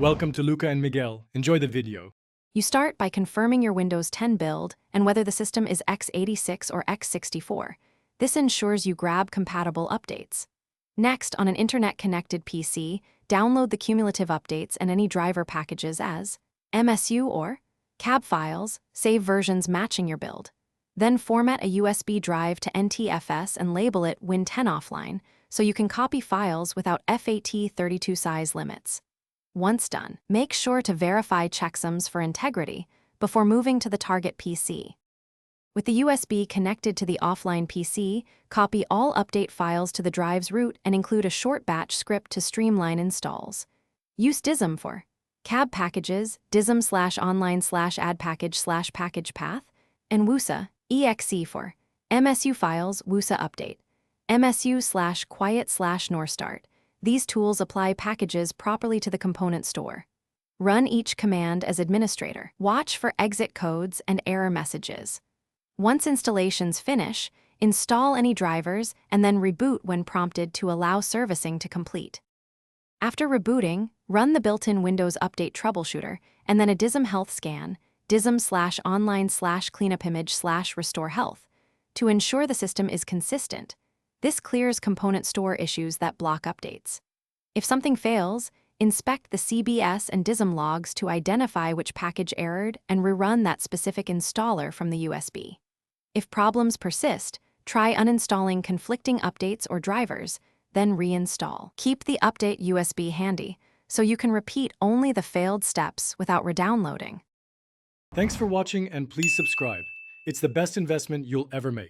Welcome to Luca and Miguel. Enjoy the video. You start by confirming your Windows 10 build and whether the system is x86 or x64. This ensures you grab compatible updates. Next, on an internet-connected PC, download the cumulative updates and any driver packages as MSU or CAB files, save versions matching your build. Then format a USB drive to NTFS and label it Win10 offline so you can copy files without FAT32 size limits. Once done, make sure to verify checksums for integrity before moving to the target PC. With the USB connected to the offline PC, copy all update files to the drive's root and include a short batch script to streamline installs. Use DISM for CAB packages, DISM/online/add package/package path, and WUSA, EXE for MSU files, WUSA update, MSU/quiet/norstart. These tools apply packages properly to the component store. Run each command as administrator. Watch for exit codes and error messages. Once installations finish, install any drivers and then reboot when prompted to allow servicing to complete. After rebooting, run the built-in Windows Update troubleshooter and then a DISM health scan, DISM/online/cleanupimage/restore health, to ensure the system is consistent. This clears component store issues that block updates. If something fails, inspect the CBS and DISM logs to identify which package errored and rerun that specific installer from the USB. If problems persist, try uninstalling conflicting updates or drivers, then reinstall. Keep the update USB handy so you can repeat only the failed steps without redownloading. Thanks for watching and please subscribe. It's the best investment you'll ever make.